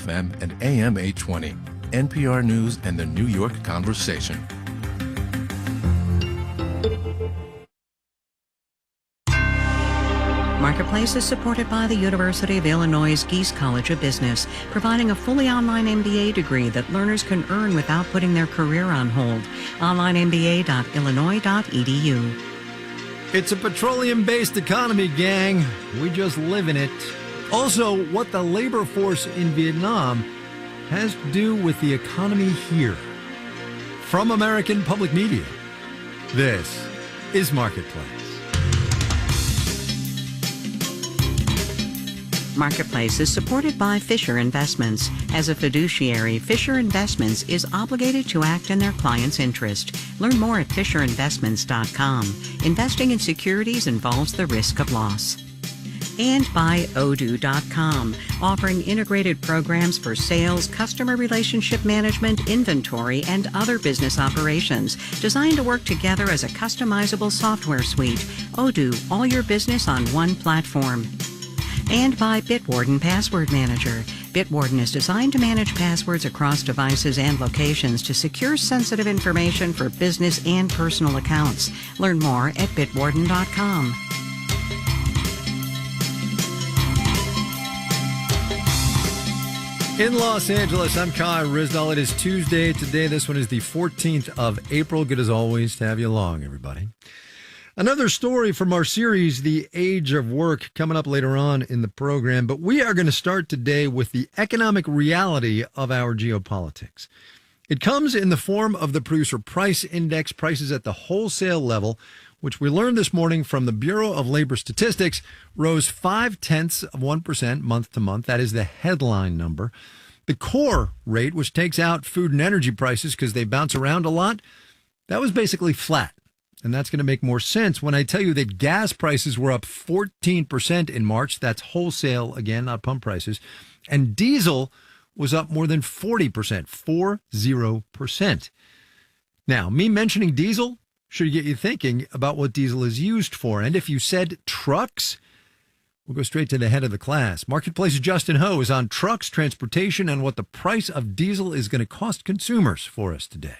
FM and AM 820. NPR News and the New York Conversation. Marketplace is supported by the University of Illinois' Geese College of Business, providing a fully online MBA degree that learners can earn without putting their career on hold. onlinemba.illinois.edu. It's a petroleum-based economy, gang. We just live in it. Also, what the labor force in Vietnam has to do with the economy here. From American Public Media, this is Marketplace. Marketplace is supported by Fisher Investments. As a fiduciary, Fisher Investments is obligated to act in their client's interest. Learn more at FisherInvestments.com. Investing in securities involves the risk of loss. And by Odoo.com, offering integrated programs for sales, customer relationship management, inventory, and other business operations, designed to work together as a customizable software suite. Odoo, all your business on one platform. And by Bitwarden Password Manager. Bitwarden is designed to manage passwords across devices and locations to secure sensitive information for business and personal accounts. Learn more at Bitwarden.com. In Los Angeles, I'm Kai Ryssdal. It is Tuesday today. This one is the 14th of April. Good as always to have you along, everybody. Another story from our series, The Age of Work, coming up later on in the program. But we are going to start today with the economic reality of our geopolitics. It comes in the form of the Producer Price Index, prices at the wholesale level, which we learned this morning from the Bureau of Labor Statistics, rose 0.5% month to month. That is the headline number. The core rate, which takes out food and energy prices because they bounce around a lot, that was basically flat. And that's going to make more sense when I tell you that gas prices were up 14% in March. That's wholesale, again, not pump prices. And diesel was up more than 40%, 40%. Now, me mentioning diesel should get you thinking about what diesel is used for. And if you said trucks, we'll go straight to the head of the class. Marketplace's Justin Ho is on trucks, transportation, and what the price of diesel is going to cost consumers for us today.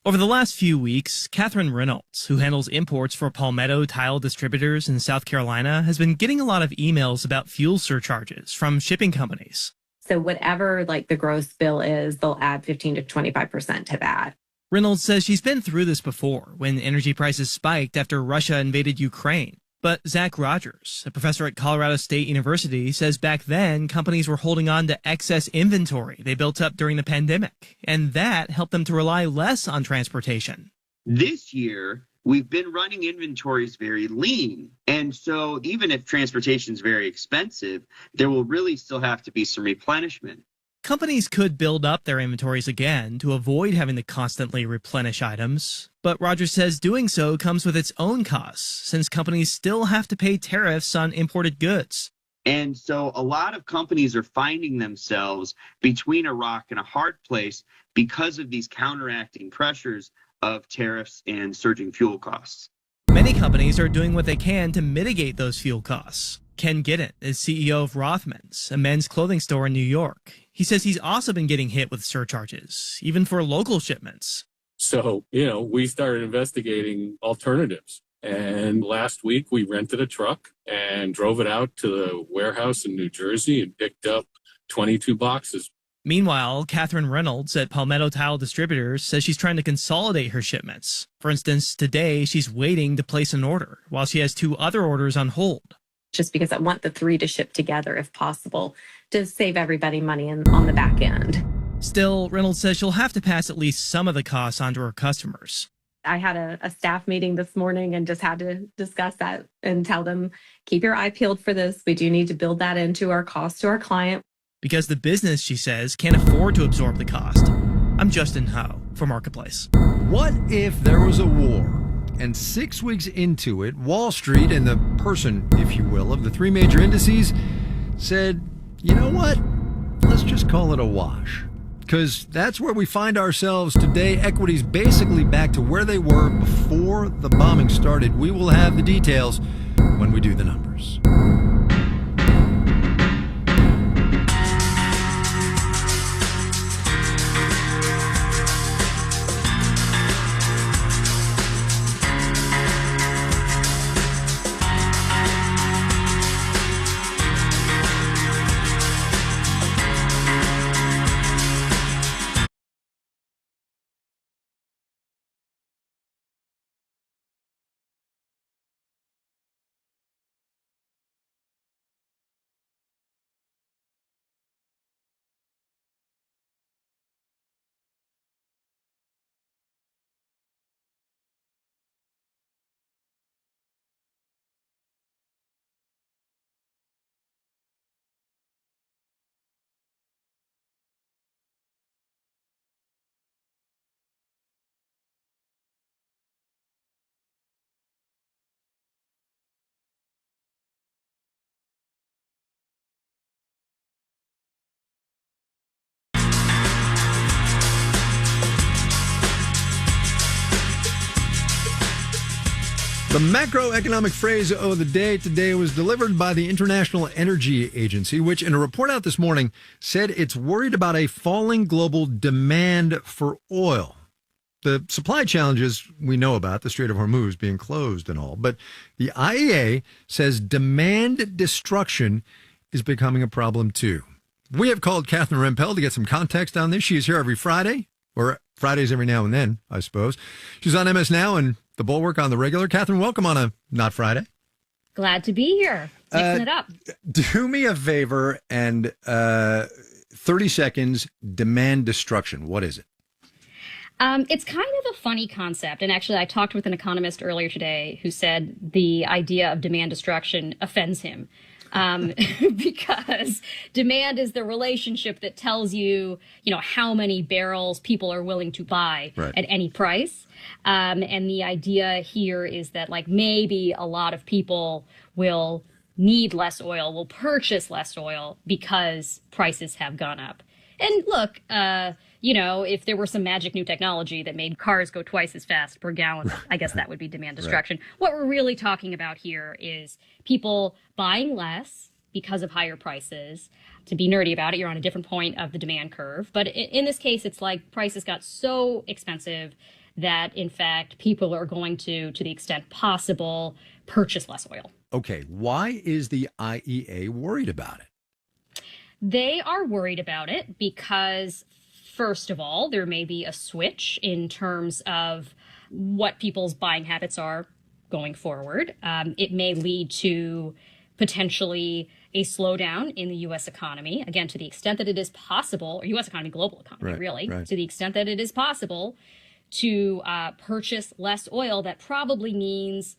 Over the last few weeks, Catherine Reynolds, who handles imports for Palmetto Tile Distributors in South Carolina, has been getting a lot of emails about fuel surcharges from shipping companies. So whatever the gross bill is, they'll add 15 to 25% to that. Reynolds says she's been through this before when energy prices spiked after Russia invaded Ukraine. But Zach Rogers, a professor at Colorado State University, says back then companies were holding on to excess inventory they built up during the pandemic, and that helped them to rely less on transportation. This year, we've been running inventories very lean. And so even if transportation is very expensive, there will really still have to be some replenishment. Companies could build up their inventories again to avoid having to constantly replenish items, but Rogers says doing so comes with its own costs, since companies still have to pay tariffs on imported goods. And so a lot of companies are finding themselves between a rock and a hard place because of these counteracting pressures of tariffs and surging fuel costs. Many companies are doing what they can to mitigate those fuel costs. Ken Giddens is CEO of Rothmans, a men's clothing store in New York. He says he's also been getting hit with surcharges, even for local shipments. So, we started investigating alternatives. And last week we rented a truck and drove it out to the warehouse in New Jersey and picked up 22 boxes. Meanwhile, Catherine Reynolds at Palmetto Tile Distributors says she's trying to consolidate her shipments. For instance, today she's waiting to place an order while she has 2 other orders on hold. Just because I want the 3 to ship together if possible to save everybody money on the back end. Still, Reynolds says she'll have to pass at least some of the costs on to her customers. I had a staff meeting this morning and just had to discuss that and tell them, keep your eye peeled for this. We do need to build that into our cost to our client. Because the business, she says, can't afford to absorb the cost. I'm Justin Ho for Marketplace. What if there was a war? And 6 weeks into it, Wall Street and the person, if you will, of the 3 major indices said, you know what? Let's just call it a wash. Because that's where we find ourselves today. Equities basically back to where they were before the bombing started. We will have the details when we do the numbers. The macroeconomic phrase of the day today was delivered by the International Energy Agency, which in a report out this morning said it's worried about a falling global demand for oil. The supply challenges we know about, the Strait of Hormuz being closed and all, but the IEA says demand destruction is becoming a problem too. We have called Catherine Rempel to get some context on this. She is here every Friday, or Fridays every now and then, I suppose. She's on MS Now and The Bulwark on the regular. Catherine, welcome on a Not Friday. Glad to be here. Mixing it up. Do me a favor and 30 seconds, demand destruction. What is it? It's kind of a funny concept. And actually, I talked with an economist earlier today who said the idea of demand destruction offends him. Because demand is the relationship that tells you, how many barrels people are willing to buy at any price. And the idea here is that maybe a lot of people will need less oil, will purchase less oil because prices have gone up. And look, if there were some magic new technology that made cars go twice as fast per gallon, I guess that would be demand destruction. Right. What we're really talking about here is people buying less because of higher prices. To be nerdy about it, you're on a different point of the demand curve. But in this case, it's like prices got so expensive that, in fact, people are going to the extent possible, purchase less oil. Okay. Why is the IEA worried about it? They are worried about it because, first of all, there may be a switch in terms of what people's buying habits are going forward. It may lead to potentially a slowdown in the U.S. economy, again, to the extent that it is possible, or U.S. economy, global economy, to the extent that it is possible to purchase less oil. That probably means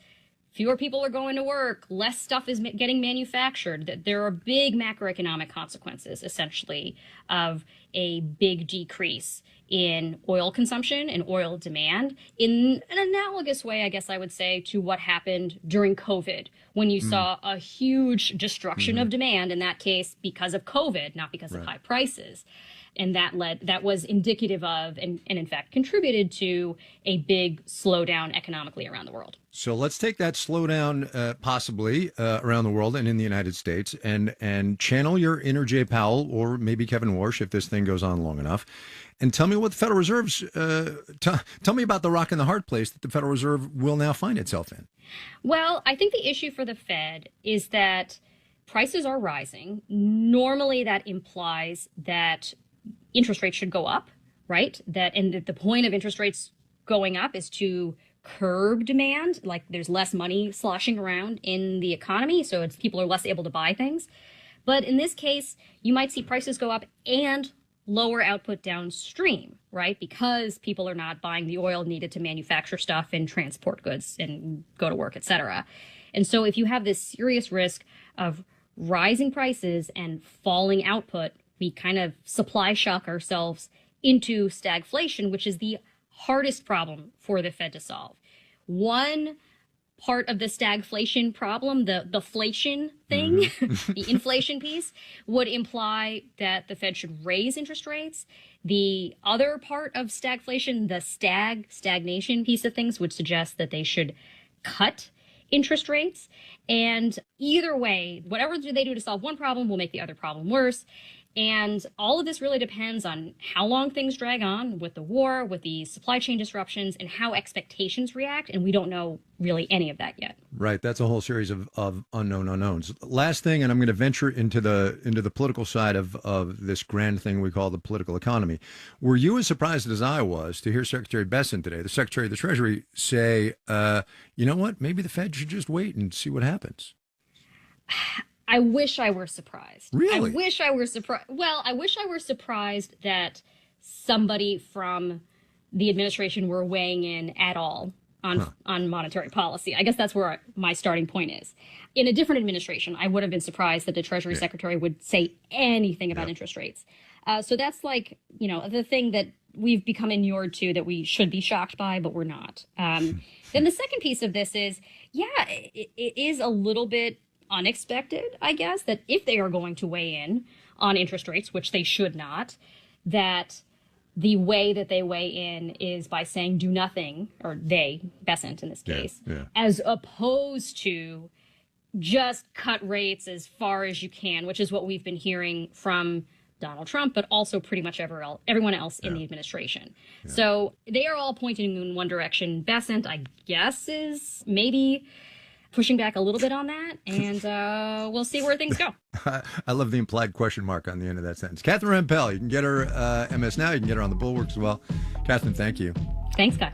fewer people are going to work, less stuff is getting manufactured. There are big macroeconomic consequences, essentially, of a big decrease in oil consumption and oil demand in an analogous way, I guess I would say, to what happened during COVID, when you saw a huge destruction of demand, in that case, because of COVID, not because of high prices. And that was indicative of, and in fact contributed to, a big slowdown economically around the world. So let's take that slowdown possibly around the world and in the United States and channel your inner Jay Powell, or maybe Kevin Warsh if this thing goes on long enough, and tell me what the Federal Reserve's, tell me about the rock and the hard place that the Federal Reserve will now find itself in. Well, I think the issue for the Fed is that prices are rising. Normally that implies that interest rates should go up, right? And the point of interest rates going up is to curb demand. Like, there's less money sloshing around in the economy, so people are less able to buy things. But in this case, you might see prices go up and lower output downstream, right? Because people are not buying the oil needed to manufacture stuff and transport goods and go to work, et cetera. And so if you have this serious risk of rising prices and falling output, we kind of supply shock ourselves into stagflation, which is the hardest problem for the Fed to solve. One part of the stagflation problem, the flation thing, the inflation piece, would imply that the Fed should raise interest rates. The other part of stagflation, the stagnation piece of things, would suggest that they should cut interest rates. And either way, whatever they do to solve one problem will make the other problem worse. And all of this really depends on how long things drag on with the war, with the supply chain disruptions, and how expectations react. And we don't know really any of that yet. Right. That's a whole series of unknown unknowns. Last thing, and I'm going to venture into the political side of this grand thing we call the political economy. Were you as surprised as I was to hear Secretary Bessent today, the Secretary of the Treasury, say, you know what, maybe the Fed should just wait and see what happens? I wish I were surprised. Really? I wish I were surprised. Well, I wish I were surprised that somebody from the administration were weighing in at all on monetary policy. I guess that's where my starting point is. In a different administration, I would have been surprised that the Treasury Secretary would say anything about interest rates. So that's the thing that we've become inured to, that we should be shocked by, but we're not. Then the second piece of this is, it is a little bit unexpected, I guess, that if they are going to weigh in on interest rates, which they should not, that the way that they weigh in is by saying do nothing, or they, Bessent in this case, as opposed to just cut rates as far as you can, which is what we've been hearing from Donald Trump, but also pretty much everyone else in the administration. So they are all pointing in one direction. Bessent, I guess, is maybe pushing back a little bit on that, and we'll see where things go. I love the implied question mark on the end of that sentence. Catherine Rampell, you can get her MS Now. You can get her on the Bulwark as well. Catherine, thank you. Thanks, Scott.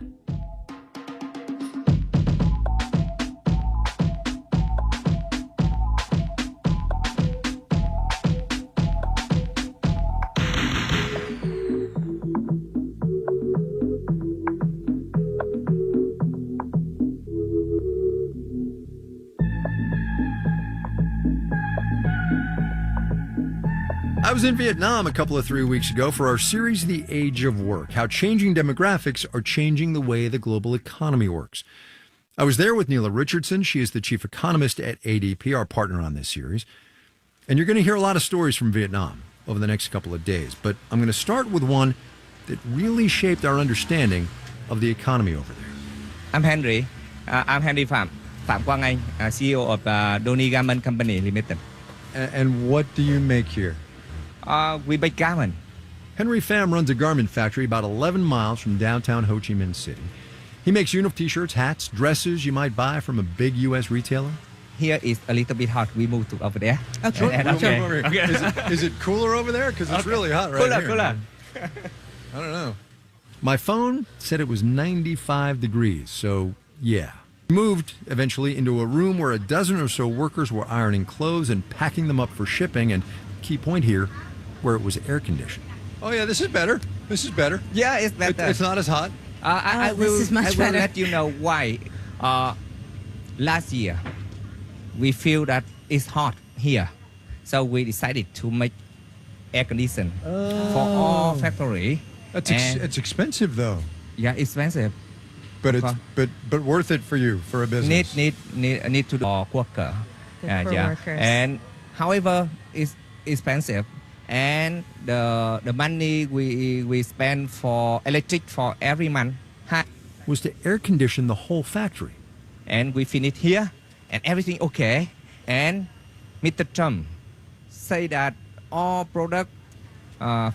I was in Vietnam a couple of 3 weeks ago for our series, The Age of Work, how changing demographics are changing the way the global economy works. I was there with Neela Richardson. She is the chief economist at ADP, our partner on this series. And you're going to hear a lot of stories from Vietnam over the next couple of days. But I'm going to start with one that really shaped our understanding of the economy over there. I'm Henry Pham Quang Anh, CEO of Donny Garment Company Limited. And what do you make here? We make garment. Henry Pham runs a garment factory about 11 miles from downtown Ho Chi Minh City. He makes uniform t-shirts, hats, dresses you might buy from a big U.S. retailer. Here is a little bit hot. We move to over there. Okay. Is it cooler over there? Because it's really hot right here. Cooler. I don't know. My phone said it was 95 degrees, so yeah. We moved eventually into a room where a dozen or so workers were ironing clothes and packing them up for shipping, and key point here, where it was air conditioned. Oh yeah, this is better. Yeah, it's better. It's not as hot. I will let you know why. Last year, we feel that it's hot here, so we decided to make air condition for all factory. It's expensive though. Yeah, expensive. But it's but worth it for you, for a business. Need to do worker. Workers. And however, it's expensive, and the money we spend for electric for every month was to air condition the whole factory. And we finish here, and everything okay. And Mr. Trump say that all product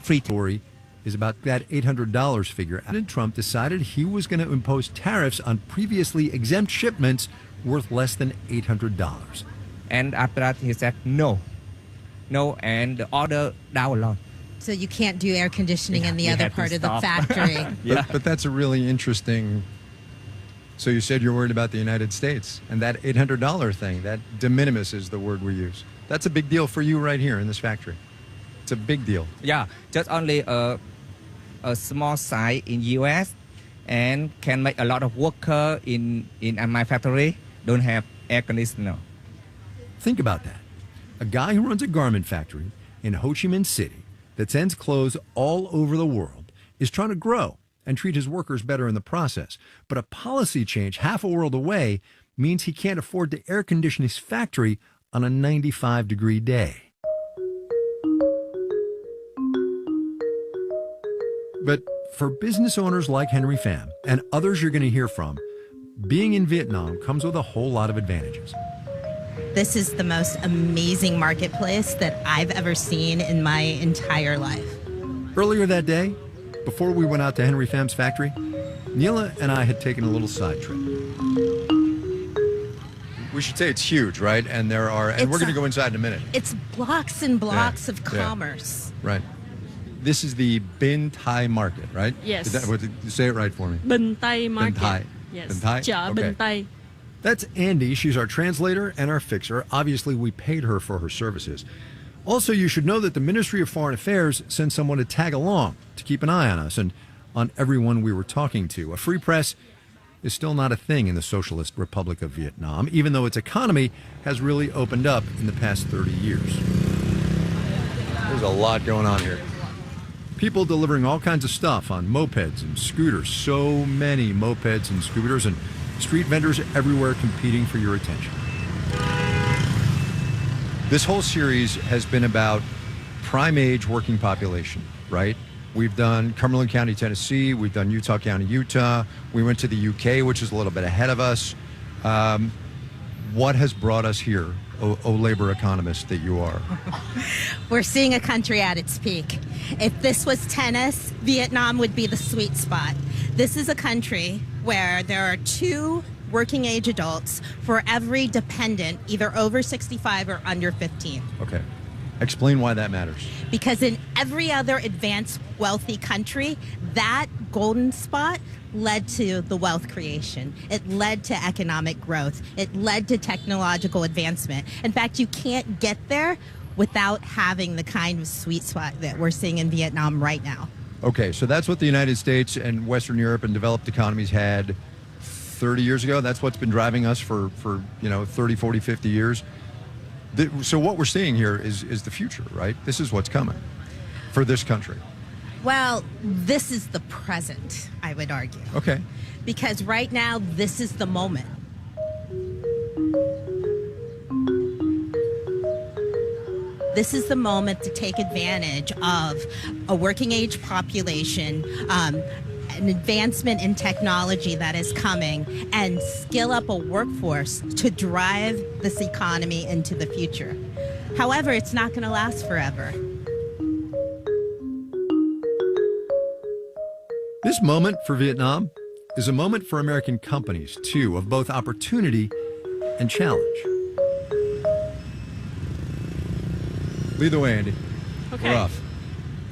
free. Story is about that $800 figure. And Trump decided he was going to impose tariffs on previously exempt shipments worth less than $800. And after that, he said no, and the order down a lot. So you can't do air conditioning in the other part of the factory. But that's a really interesting. So you said you're worried about the United States, and that $800 thing, that de minimis is the word we use. That's a big deal for you right here in this factory. It's a big deal. Yeah, just only a small site in U.S. and can make a lot of worker in my factory don't have air conditioner. Think about that. A guy who runs a garment factory in Ho Chi Minh City that sends clothes all over the world is trying to grow and treat his workers better in the process. But a policy change half a world away means he can't afford to air condition his factory on a 95-degree day. But for business owners like Henry Pham and others you're going to hear from, being in Vietnam comes with a whole lot of advantages. This is the most amazing marketplace that I've ever seen in my entire life. Earlier that day, before we went out to Henry Pham's factory, Neela and I had taken a little side trip. We should say it's huge, right? And we're going to go inside in a minute. It's blocks and blocks of commerce. Right. This is the Binh Thai Market, right? Yes. Say it right for me. Binh Thai Market. Binh Thai. Yes. Binh Thai? Chợ Okay. Binh Thai. That's Andy. She's our translator and our fixer. Obviously, we paid her for her services. Also, you should know that the Ministry of Foreign Affairs sent someone to tag along to keep an eye on us and on everyone we were talking to. A free press is still not a thing in the Socialist Republic of Vietnam, even though its economy has really opened up in the past 30 years. There's a lot going on here. People delivering all kinds of stuff on mopeds and scooters. So many mopeds and scooters, and street vendors everywhere competing for your attention. This whole series has been about prime age working population, right? We've done Cumberland County, Tennessee. We've done Utah County, Utah. We went to the UK, which is a little bit ahead of us. What has brought us here, labor economist that you are? We're seeing a country at its peak. If this was tennis, Vietnam would be the sweet spot. This is a country where there are 2 working age adults for every dependent, either over 65 or under 15. Okay. Explain why that matters. Because in every other advanced, wealthy country, that golden spot led to the wealth creation. It led to economic growth. It led to technological advancement. In fact, you can't get there without having the kind of sweet spot that we're seeing in Vietnam right now. Okay, so that's what the United States and Western Europe and developed economies had 30 years ago. That's what's been driving us for 30, 40, 50 years. So what we're seeing here is the future, right? This is what's coming for this country. Well, this is the present, I would argue. Okay. Because right now, this is the moment. This is the moment to take advantage of a working age population, an advancement in technology that is coming, and skill up a workforce to drive this economy into the future. However, it's not going to last forever. This moment for Vietnam is a moment for American companies, too, of both opportunity and challenge. Lead the way, Andy. Okay. We're off.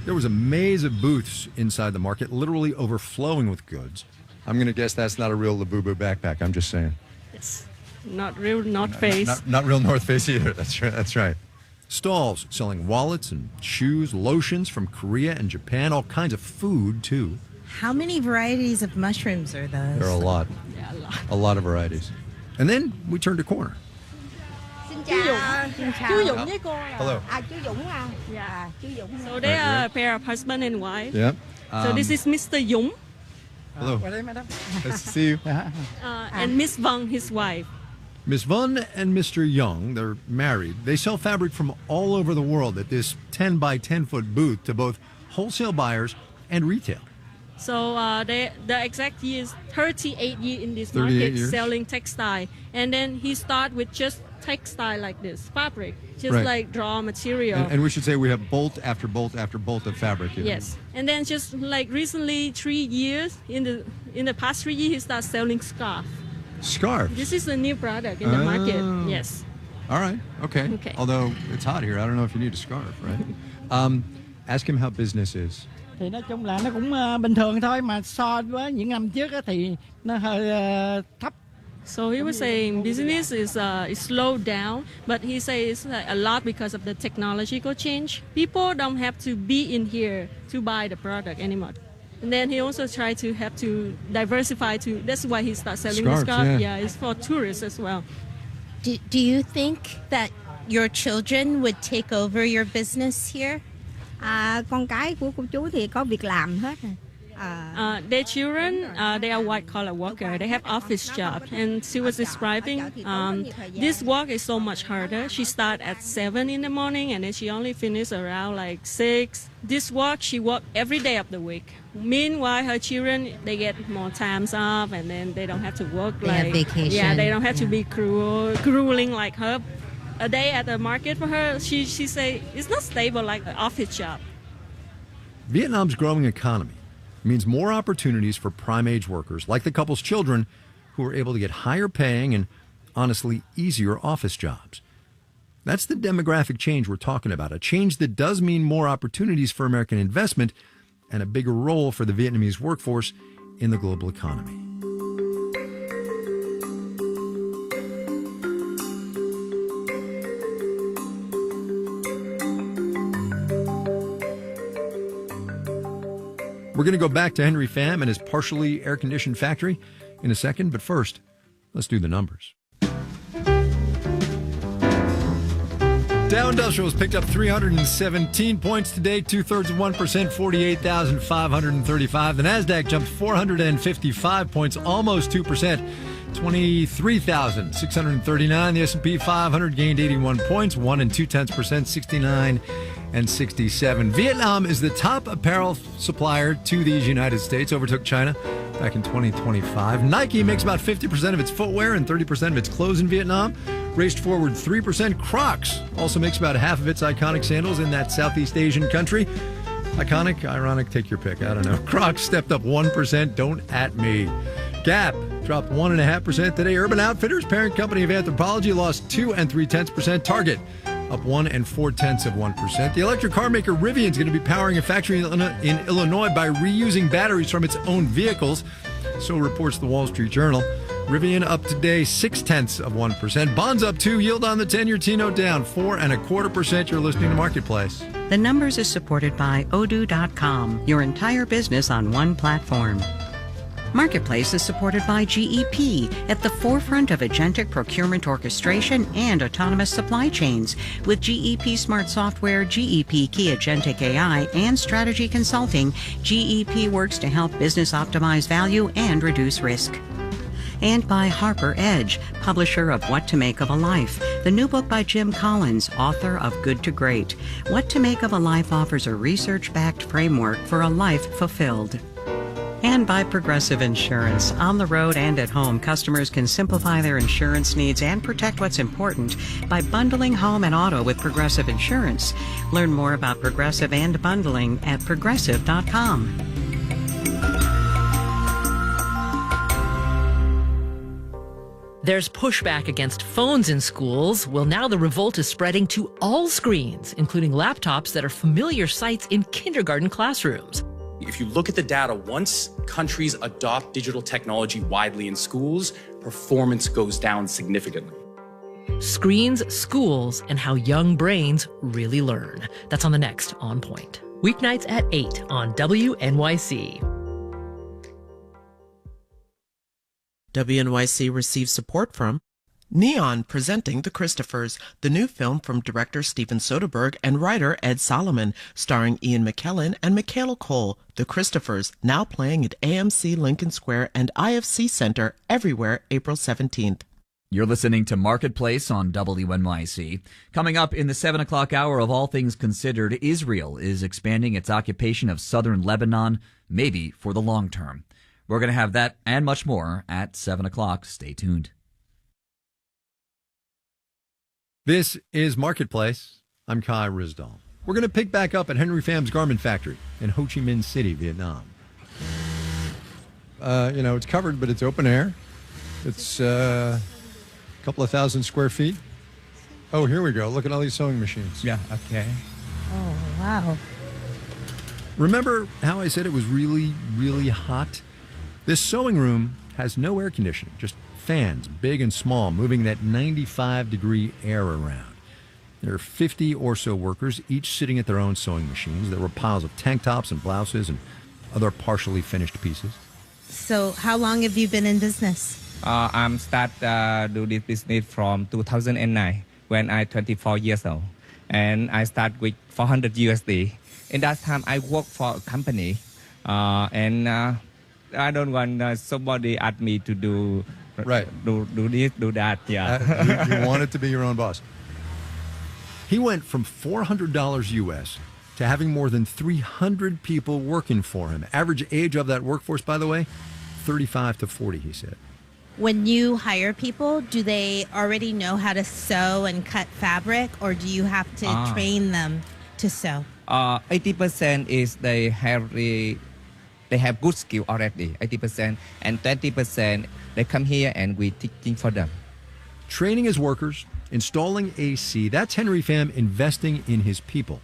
There was a maze of booths inside the market, literally overflowing with goods. I'm going to guess that's not a real Labubu backpack. I'm just saying. It's not real North Face. Not real North Face either. That's right. That's right. Stalls selling wallets and shoes, lotions from Korea and Japan, all kinds of food, too. How many varieties of mushrooms are those? There are a lot. Yeah, a lot. A lot of varieties. And then we turned a corner. Hello. Yeah. So they are a pair of husband and wife. Yeah. So this is Mr. Dũng. Hello. Nice to see you. And Miss Vong, his wife. Miss Vun and Mr. Young, they're married. They sell fabric from all over the world at this 10 by 10 foot booth to both wholesale buyers and retail. So the exact year is 38 years in this 38 market years. selling textile. And then he start with just textile like this, fabric, just Right. like raw material. And we should say we have bolt after bolt after bolt of fabric here. Yes, and then just like recently, 3 years in the past 3 years, he started selling scarf. Scarves. This is a new product in the market. Yes. All right. Okay. Okay. Although it's hot here, I don't know if you need a scarf, right? Ask him how business is. Thì nói chung là nó cũng bình thường thôi, mà so với những năm trước á thì nó hơi thấp. So he was saying business is slowed down, but he says a lot because of the technological change. People don't have to be in here to buy the product anymore. And then he also tried to have to diversify to. That's why he started selling Scarves, the scarf. yeah. Yeah, it's for tourists as well. Do you think that your children would take over your business here? Con cái của cô chú thì có việc làm hết rồi. Their children, they are white-collar workers. They have office job. And she was describing this work is so much harder. She started at 7 in the morning, and then she only finished around like 6. This work, she worked every day of the week. Meanwhile, her children, they get more times off, and then they don't have to work They have vacation. Yeah, they don't have to be grueling like her. A day at the market for her, she say it's not stable like an office job. Vietnam's growing economy means more opportunities for prime age workers, like the couple's children, who are able to get higher paying and, honestly, easier office jobs. That's the demographic change we're talking about, a change that does mean more opportunities for American investment and a bigger role for the Vietnamese workforce in the global economy. We're going to go back to Henry Pham and his partially air-conditioned factory in a second, but first, let's do the numbers. Dow Industrials picked up 317 points today, 2/3 of 1%, 48,535. The NASDAQ jumped 455 points, almost 2%, 23,639. The S&P 500 gained 81 points, 1 2/10%, $1,067. Vietnam is the top apparel supplier to these United States, overtook China back in 2025. Nike makes about 50% of its footwear and 30% of its clothes in Vietnam. Raced forward 3%. Crocs also makes about half of its iconic sandals in that Southeast Asian country. Iconic, ironic, take your pick. I don't know. Crocs stepped up 1%. Don't at me. Gap dropped 1.5% today. Urban Outfitters, parent company of Anthropologie, lost 2 3/10%. Target up 1 4/10%. The electric car maker Rivian is going to be powering a factory in Illinois by reusing batteries from its own vehicles. So reports the Wall Street Journal. Rivian up today 0.6%. Bonds up 2. Yield on the 10-year T-note down 4.25%. You're listening to Marketplace. The Numbers is supported by Odoo.com, your entire business on one platform. Marketplace is supported by GEP, at the forefront of agentic procurement orchestration and autonomous supply chains. With GEP Smart Software, GEP Key Agentic AI, and Strategy Consulting, GEP works to help business optimize value and reduce risk. And by Harper Edge, publisher of What to Make of a Life, the new book by Jim Collins, author of Good to Great. What to Make of a Life offers a research-backed framework for a life fulfilled. And by Progressive Insurance. On the road and at home, customers can simplify their insurance needs and protect what's important by bundling home and auto with Progressive Insurance. Learn more about Progressive and bundling at Progressive.com. There's pushback against phones in schools. Well, now the revolt is spreading to all screens, including laptops that are familiar sights in kindergarten classrooms. If you look at the data, once countries adopt digital technology widely in schools, performance goes down significantly. Screens, schools, and how young brains really learn. That's on the next On Point. Weeknights at 8 on WNYC. WNYC receives support from Neon, presenting The Christophers, the new film from director Steven Soderbergh and writer Ed Solomon, starring Ian McKellen and Michaela Cole. The Christophers, now playing at AMC Lincoln Square and IFC Center everywhere April 17th. You're listening to Marketplace on WNYC. Coming up in the 7 o'clock hour of All Things Considered, Israel is expanding its occupation of southern Lebanon, maybe for the long term. We're going to have that and much more at 7 o'clock. Stay tuned. This is Marketplace. I'm Kai Ryssdal. We're going to pick back up at Henry Pham's Garment Factory in Ho Chi Minh City, Vietnam. It's covered, but it's open air. It's a couple of thousand square feet. Oh, here we go. Look at all these sewing machines. Yeah, okay. Oh, wow. Remember how I said it was really, really hot? This sewing room has no air conditioning, just fans, big and small, moving that 95-degree air around. There are 50 or so workers, each sitting at their own sewing machines. There were piles of tank tops and blouses and other partially finished pieces. So how long have you been in business? I'm start do this business from 2009 when I 24 years old. And I start with 400 USD. In that time, I work for a company. And I don't want somebody at me to do... Right. Do this, do that, yeah. You wanted to be your own boss. He went from $400 US to having more than 300 people working for him. Average age of that workforce, by the way, 35 to 40, he said. When you hire people, do they already know how to sew and cut fabric, or do you have to train them to sew? 80% is they have good skill already, 80%, and 20% they come here and we teaching for them. Training his workers, installing AC, that's Henry Pham investing in his people.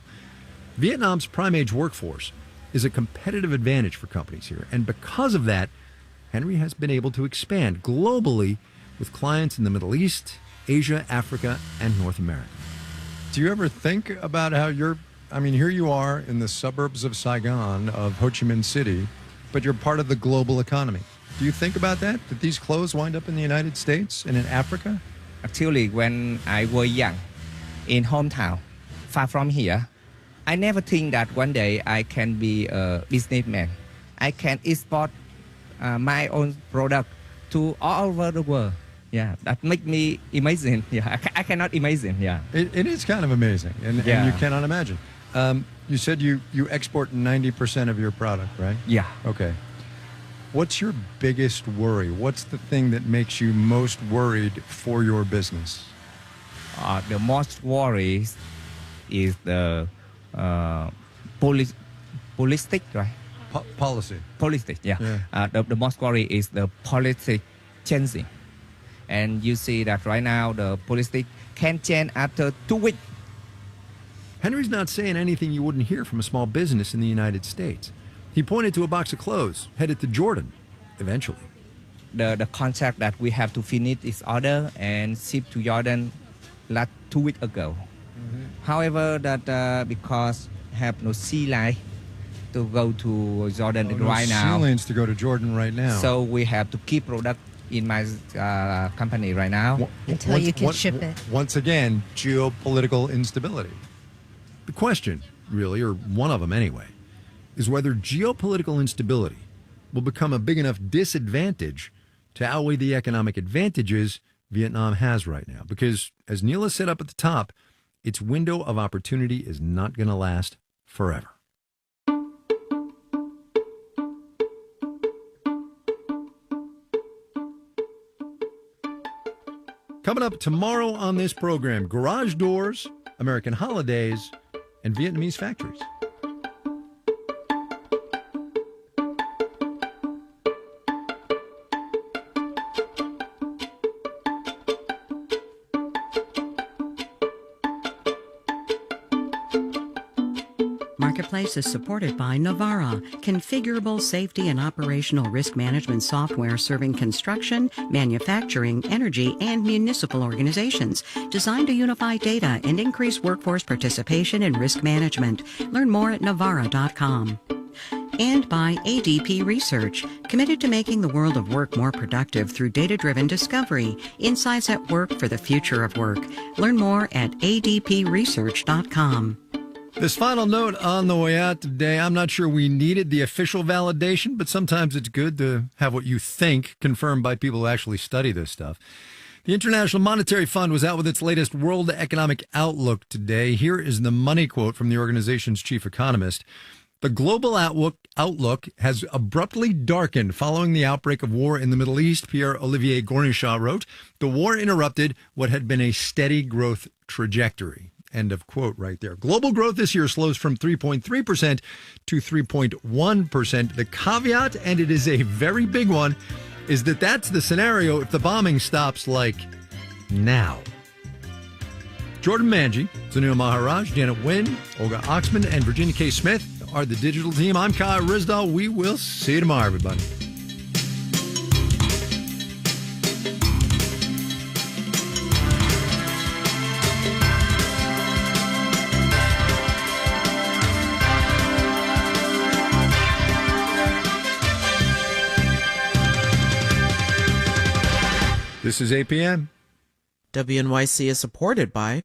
Vietnam's prime age workforce is a competitive advantage for companies here, and because of that, Henry has been able to expand globally with clients in the Middle East, Asia, Africa, and North America. Do you ever think about how here you are in the suburbs of Saigon, of Ho Chi Minh City, but you're part of the global economy. Do you think about that these clothes wind up in the United States and in Africa? Actually, when I was young, in hometown, far from here, I never think that one day I can be a businessman. I can export my own product to all over the world. Yeah, that make me amazing. Yeah, I cannot imagine. Yeah, it is kind of amazing, and you cannot imagine. You said you export 90% of your product, right? Yeah. Okay. What's your biggest worry? What's the thing that makes you most worried for your business? The most worry is the policy, right? Policy. Policy, yeah. The most worry is the policy changing. And you see that right now the policy can change after 2 weeks. Henry's not saying anything you wouldn't hear from a small business in the United States. He pointed to a box of clothes headed to Jordan, eventually. The contract that we have to finish is order and ship to Jordan last 2 weeks ago. However, that because have no sea line to go to Jordan right now. Sea lanes to go to Jordan right now. So we have to keep product in my company right now. Until you can ship it. Once again, geopolitical instability. The question, really, or one of them anyway, is whether geopolitical instability will become a big enough disadvantage to outweigh the economic advantages Vietnam has right now. Because, as Neil has said up at the top, its window of opportunity is not going to last forever. Coming up tomorrow on this program, garage doors, American holidays, and Vietnamese factories. Marketplace is supported by Navara, configurable safety and operational risk management software serving construction, manufacturing, energy, and municipal organizations, designed to unify data and increase workforce participation in risk management. Learn more at Navara.com. And by ADP Research, committed to making the world of work more productive through data-driven discovery, insights at work for the future of work. Learn more at adpresearch.com. This final note on the way out today, I'm not sure we needed the official validation, but sometimes it's good to have what you think confirmed by people who actually study this stuff. The International Monetary Fund was out with its latest World Economic Outlook today. Here is the money quote from the organization's chief economist. The global outlook has abruptly darkened following the outbreak of war in the Middle East, Pierre-Olivier Gornichat wrote. The war interrupted what had been a steady growth trajectory. End of quote right there. Global growth this year slows from 3.3% to 3.1%. The caveat, and it is a very big one, is that that's the scenario if the bombing stops like now. Jordan Manji, Sunil Maharaj, Janet Wynn, Olga Oxman, and Virginia K. Smith are the digital team. I'm Kai Rizdal. We will see you tomorrow, everybody. This is APM. WNYC is supported by